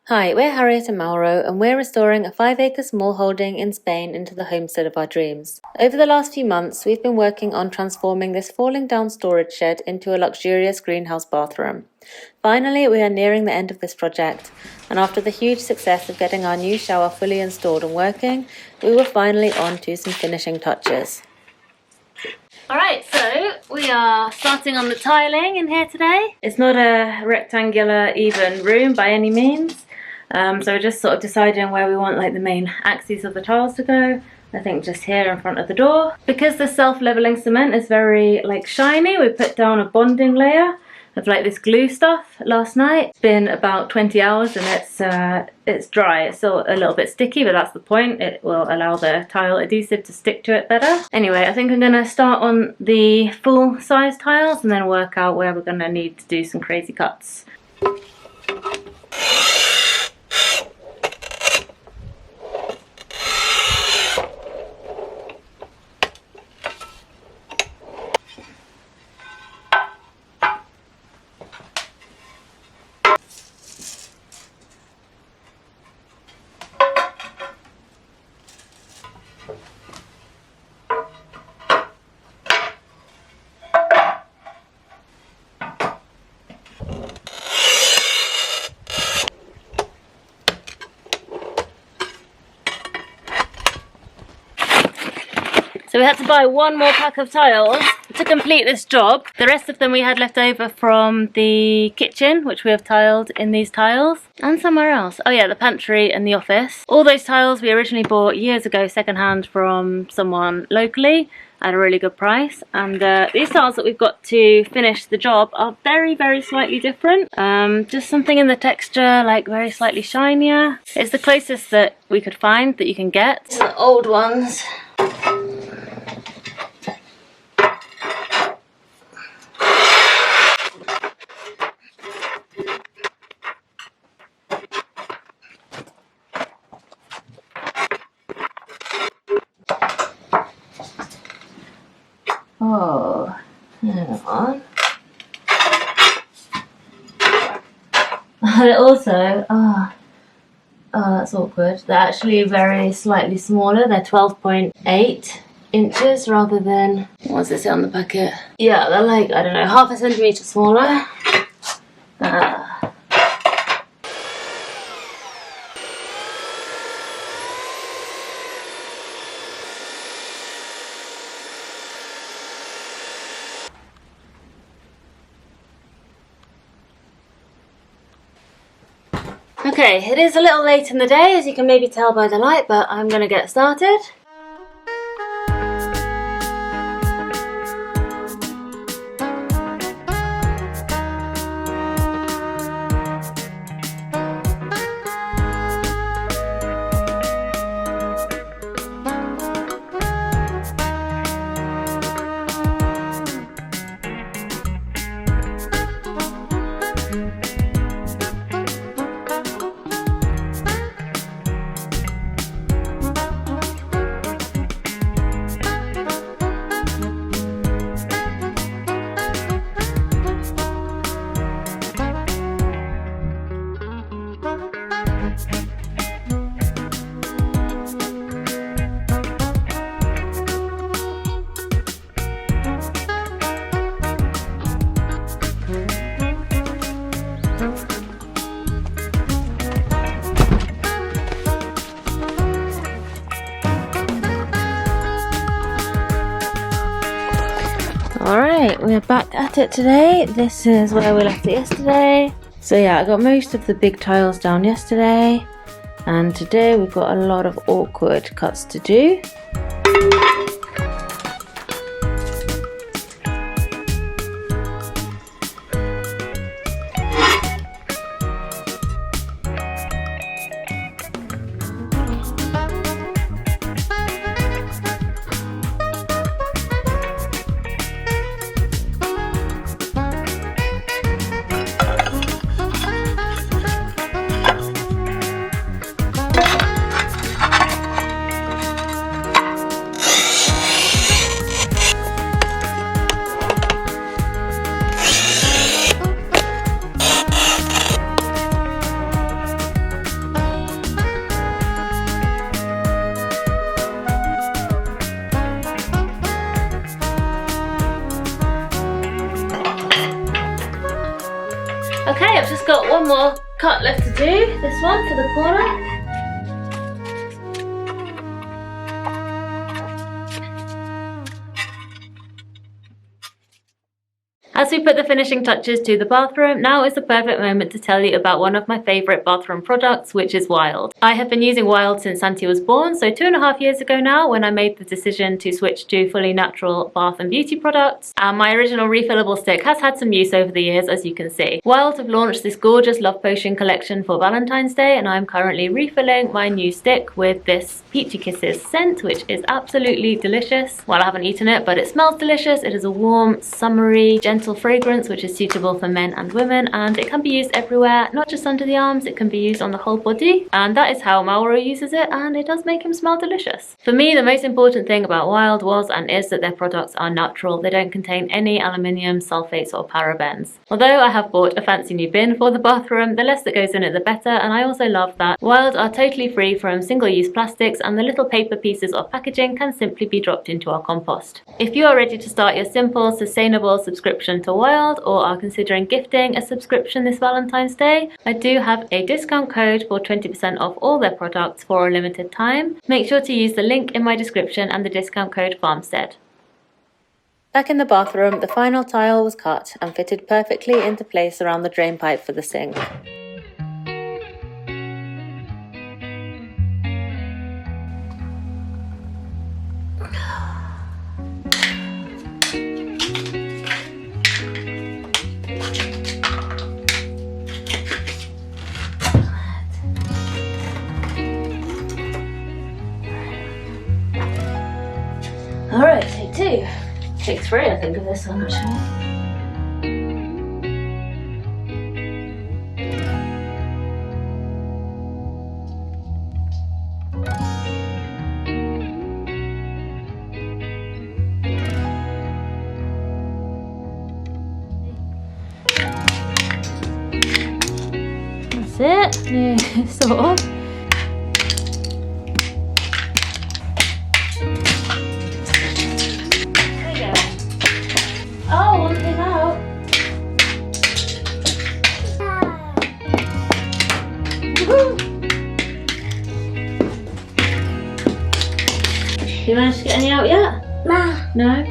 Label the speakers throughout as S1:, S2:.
S1: Hi, we're Harriet and Mauro, and we're restoring a 5-acre smallholding in Spain into the homestead of our dreams. Over the last few months, we've been working on transforming this falling down storage shed into a luxurious greenhouse bathroom. Finally, we are nearing the end of this project, and after the huge success of getting our new shower fully installed and working, we were finally on to some finishing touches. Alright, so we are starting on the tiling in here today. It's not a rectangular, even room by any means. So we're just sort of deciding where we want like the main axes of the tiles to go. I think just here in front of the door. Because the self-leveling cement is very like shiny, we put down a bonding layer of like this glue stuff last night. It's been about 20 hours and it's dry. It's still a little bit sticky, but that's the point. It will allow the tile adhesive to stick to it better. Anyway, I think I'm gonna start on the full size tiles and then work out where we're gonna need to do some crazy cuts. So we had to buy one more pack of tiles to complete this job. The rest of them we had left over from the kitchen, which we have tiled in these tiles, and somewhere else. Oh yeah, the pantry and the office. All those tiles we originally bought years ago secondhand from someone locally at a really good price, and these tiles that we've got to finish the job are very slightly different. Just something in the texture, like very slightly shinier. It's the closest that we could find that you can get to the old ones. Oh, hang on. And also, oh, that's awkward. They're actually very slightly smaller. They're 12.8 inches rather than, what does it say on the packet? Yeah, they're like, I don't know, half a centimetre smaller. Okay, it is a little late in the day, as you can maybe tell by the light, but I'm gonna get started. Alright, we're back at it today. This is where we left it yesterday. So yeah, I got most of the big tiles down yesterday, and today we've got a lot of awkward cuts to do. cut left to do, this one for the corner. As we put the finishing touches to the bathroom, now is the perfect moment to tell you about one of my favourite bathroom products, which is Wild. I have been using Wild since Santi was born, so 2.5 years ago now, when I made the decision to switch to fully natural bath and beauty products. And my original refillable stick has had some use over the years, as you can see. Wild have launched this gorgeous love potion collection for Valentine's Day, and I'm currently refilling my new stick with this Peachy Kisses scent, which is absolutely delicious. Well, I haven't eaten it, but it smells delicious. It is a warm, summery, gentle fragrance which is suitable for men and women, and it can be used everywhere, not just under the arms. It can be used on the whole body, and that is how Mauro uses it, and it does make him smell delicious. For me, the most important thing about Wild was and is that their products are natural. They don't contain any aluminium, sulfates or parabens. Although I have bought a fancy new bin for the bathroom, the less that goes in it the better, and I also love that Wild are totally free from single-use plastics, and the little paper pieces of packaging can simply be dropped into our compost. If you are ready to start your simple, sustainable subscription to Wild, or are considering gifting a subscription this Valentine's Day, I do have a discount code for 20% off all their products for a limited time. Make sure to use the link in my description and the discount code Farmstead. Back in the bathroom, the final tile was cut and fitted perfectly into place around the drain pipe for the sink. Alright, take two. Take three, I think, of this one actually. That's it. Yeah, sort of. Oh, one came out. Woohoo! You managed to get any out yet?
S2: No.
S1: No?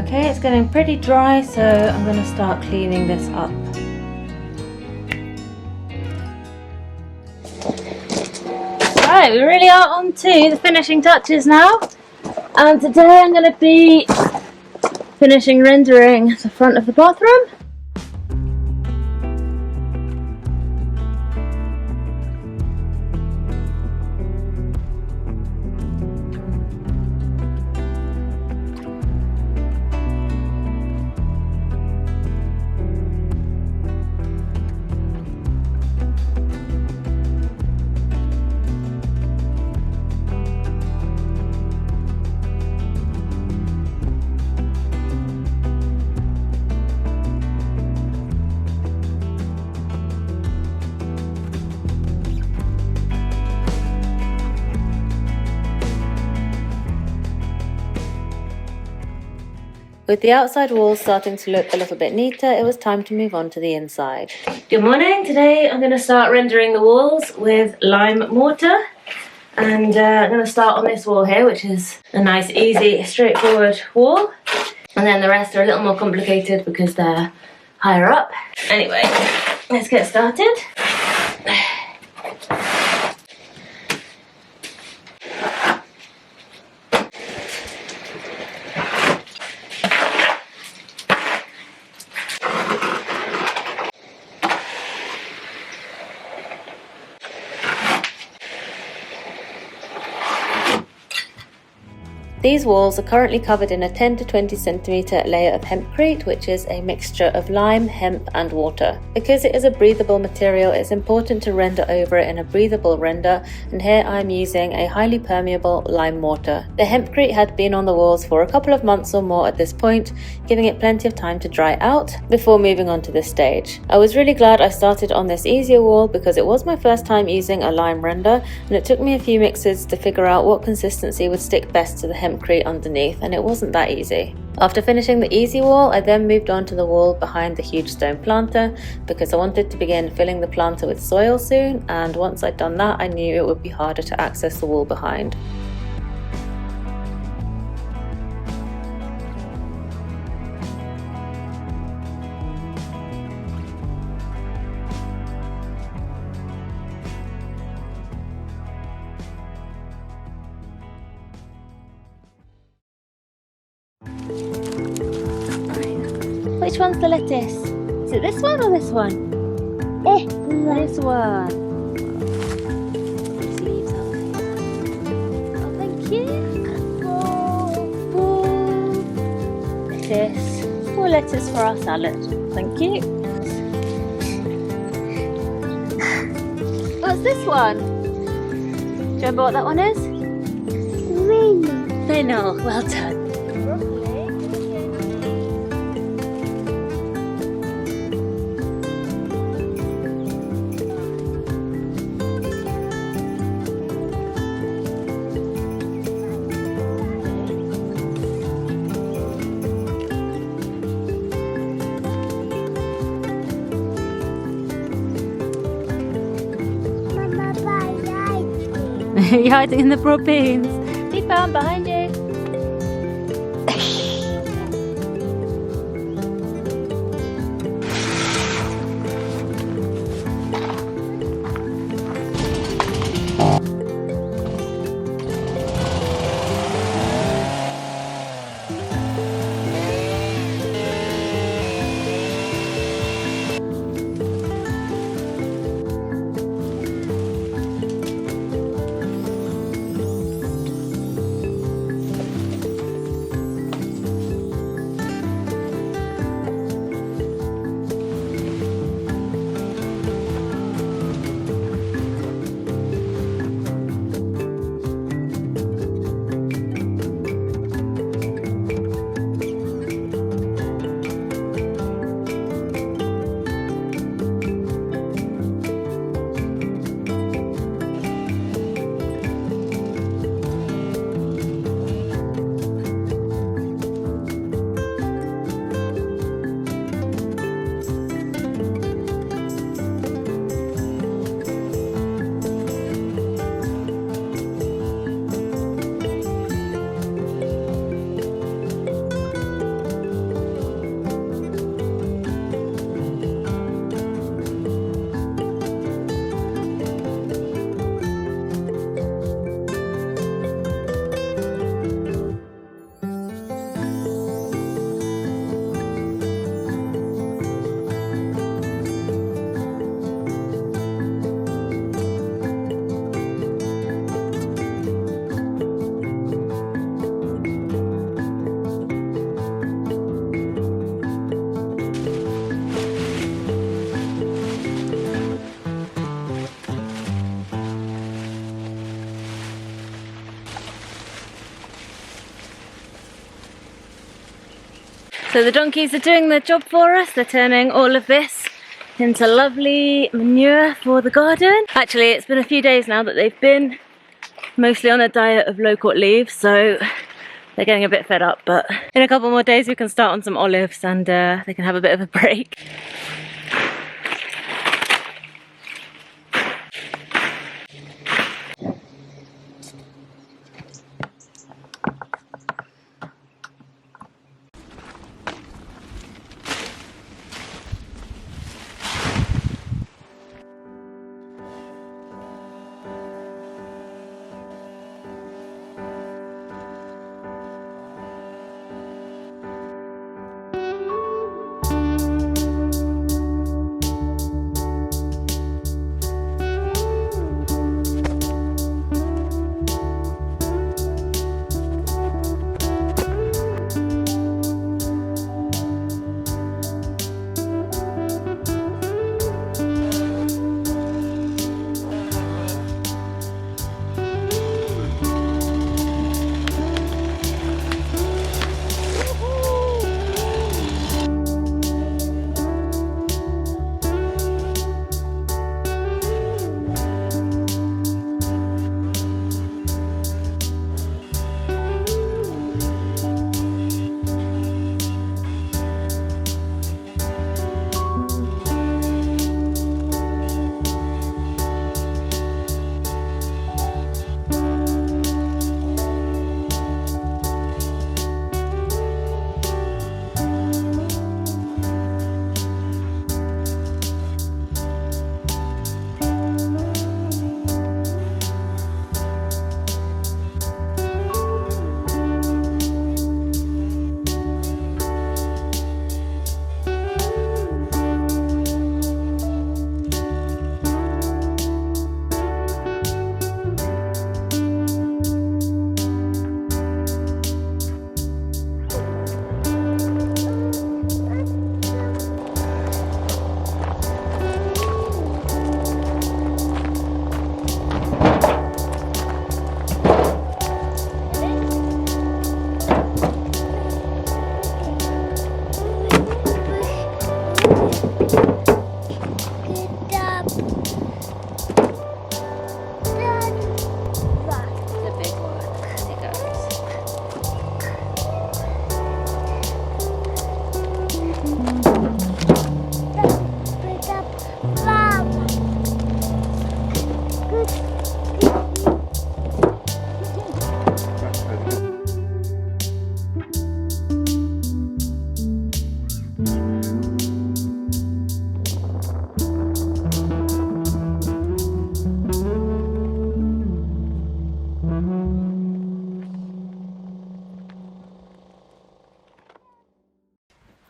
S1: Okay, it's getting pretty dry, so I'm going to start cleaning this up. Right, we really are on to the finishing touches now, and today I'm going to be finishing rendering the front of the bathroom. With the outside walls starting to look a little bit neater, it was time to move on to the inside. Good morning. Today I'm going to start rendering the walls with lime mortar. And I'm going to start on this wall here, which is a nice, easy, straightforward wall. And then the rest are a little more complicated because they're higher up. Anyway, let's get started. These walls are currently covered in a 10 to 20 centimetre layer of hempcrete, which is a mixture of lime, hemp and water. Because it is a breathable material, it's important to render over it in a breathable render, and here I'm using a highly permeable lime mortar. The hempcrete had been on the walls for a couple of months or more at this point, giving it plenty of time to dry out before moving on to this stage. I was really glad I started on this easier wall because it was my first time using a lime render, and it took me a few mixes to figure out what consistency would stick best to the hempcrete underneath, and it wasn't that easy. After finishing the easy wall, I then moved on to the wall behind the huge stone planter because I wanted to begin filling the planter with soil soon, and once I'd done that I knew it would be harder to access the wall behind. Which one's the lettuce? Is it this one or this one? This one. These leaves are there. Oh, thank you. Lettuce. More lettuce for our salad. Thank you. What's this one? Do you remember what that one is? Fennel. Well done. You're hiding in the broad beans. Deep down behind you. So the donkeys are doing their job for us. They're turning all of this into lovely manure for the garden. Actually, it's been a few days now that they've been mostly on a diet of low-cut leaves, so they're getting a bit fed up, but in a couple more days we can start on some olives and they can have a bit of a break.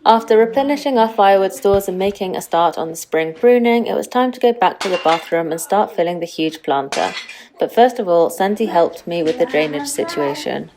S1: After replenishing our firewood stores and making a start on the spring pruning, it was time to go back to the bathroom and start filling the huge planter. But first of all, Santi helped me with the drainage situation.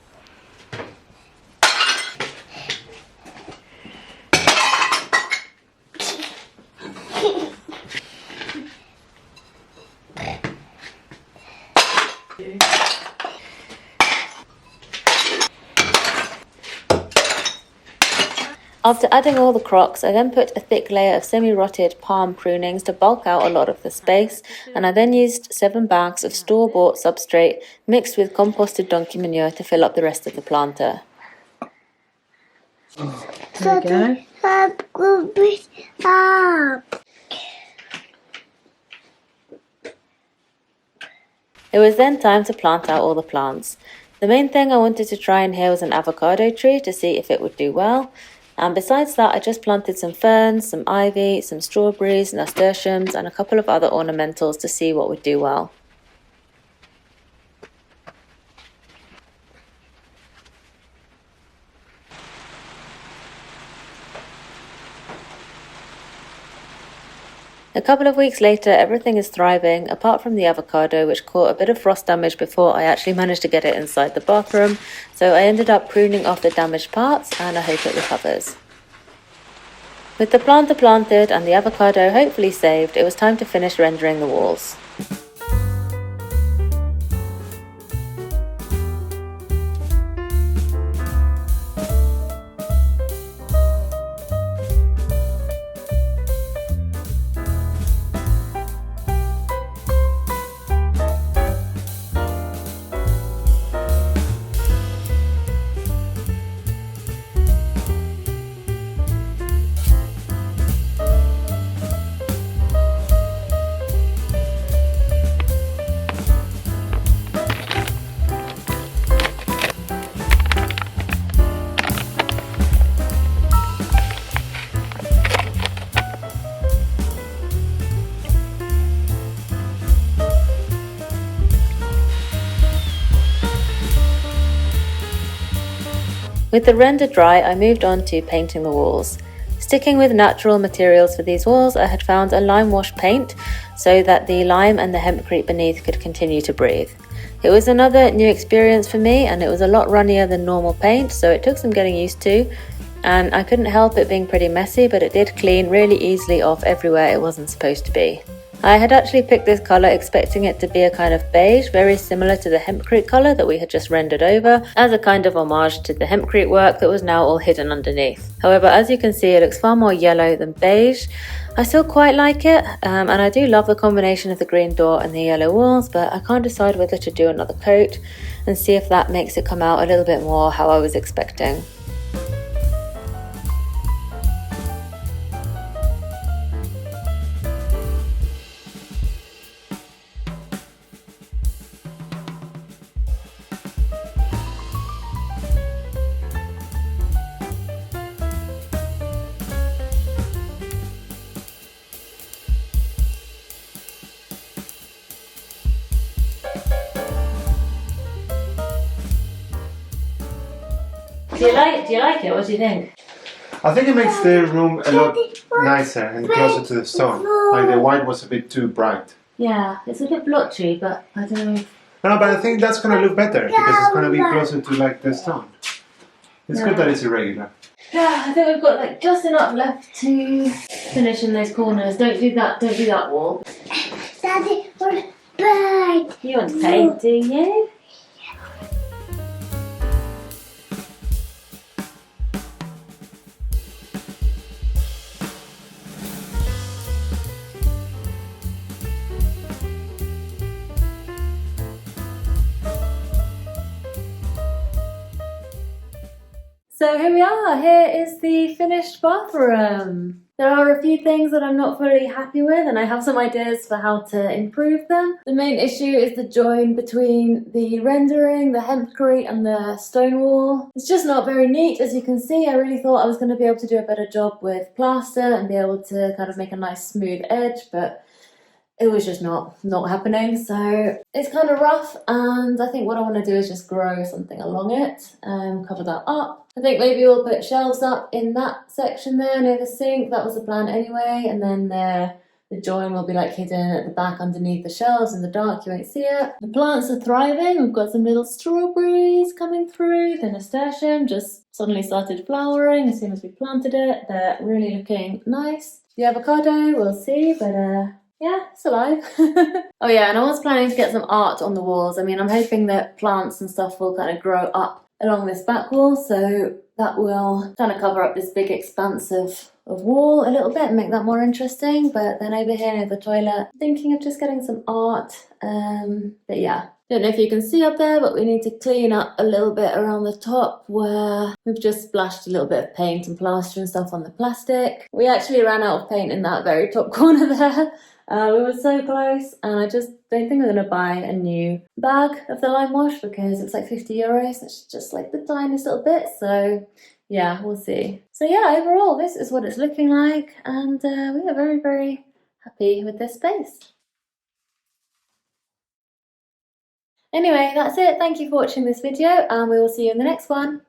S1: After adding all the crocks, I then put a thick layer of semi-rotted palm prunings to bulk out a lot of the space, and I then used 7 bags of store-bought substrate mixed with composted donkey manure to fill up the rest of the planter.
S2: There we go.
S1: It was then time to plant out all the plants. The main thing I wanted to try in here was an avocado tree to see if it would do well. And besides that, I just planted some ferns, some ivy, some strawberries, nasturtiums, and a couple of other ornamentals to see what would do well. A couple of weeks later, everything is thriving, apart from the avocado, which caught a bit of frost damage before I actually managed to get it inside the bathroom, so I ended up pruning off the damaged parts, and I hope it recovers. With the planter planted and the avocado hopefully saved, it was time to finish rendering the walls. With the render dry, I moved on to painting the walls. Sticking with natural materials for these walls, I had found a lime wash paint so that the lime and the hempcrete beneath could continue to breathe. It was another new experience for me, and it was a lot runnier than normal paint, so it took some getting used to, and I couldn't help it being pretty messy, but it did clean really easily off everywhere it wasn't supposed to be. I had actually picked this colour expecting it to be a kind of beige, very similar to the hempcrete colour that we had just rendered over, as a kind of homage to the hempcrete work that was now all hidden underneath. However, as you can see, it looks far more yellow than beige. I still quite like it, and I do love the combination of the green door and the yellow walls, but I can't decide whether to do another coat and see if that makes it come out a little bit more how I was expecting. Do you like it? What do you think?
S2: I think it makes the room a lot nicer and closer to the stone. Like the white was a bit too bright.
S1: Yeah, it's a bit blotchy, but I don't know.
S2: No, but I think that's going to look better because it's going to be closer to like the stone. It's good that it's irregular.
S1: Yeah, I think we've got like just enough left to finish in those corners. Don't do that wall.
S3: Daddy, what a bird!
S1: You want to paint, do you? So here we are, here is the finished bathroom. There are a few things that I'm not fully happy with, and I have some ideas for how to improve them. The main issue is the join between the rendering, the hempcrete and the stone wall. It's just not very neat, as you can see. I really thought I was going to be able to do a better job with plaster and be able to kind of make a nice smooth edge, but it was just not happening. So it's kind of rough, and I think what I want to do is just grow something along it, cover that up. I think maybe we'll put shelves up in that section there near the sink. That was the plan anyway, and then the join will be like hidden at the back underneath the shelves in the dark, you won't see it. The plants are thriving. We've got some little strawberries coming through. The nasturtium just suddenly started flowering as soon as we planted it. They're really looking nice. The avocado, we'll see, but yeah, it's alive. Oh yeah, and I was planning to get some art on the walls. I mean, I'm hoping that plants and stuff will kind of grow up along this back wall, so that will kind of cover up this big expanse of wall a little bit and make that more interesting. But then over here near the toilet, thinking of just getting some art. But yeah, don't know if you can see up there, but we need to clean up a little bit around the top where we've just splashed a little bit of paint and plaster and stuff on the plastic. We actually ran out of paint in that very top corner there. We were so close, and I just don't think we're going to buy a new bag of the lime wash because it's like €50. It's just like the tiniest little bit, so yeah, we'll see. So yeah, overall this is what it's looking like, and we are very, very happy with this space. Anyway, that's it. Thank you for watching this video, and we will see you in the next one.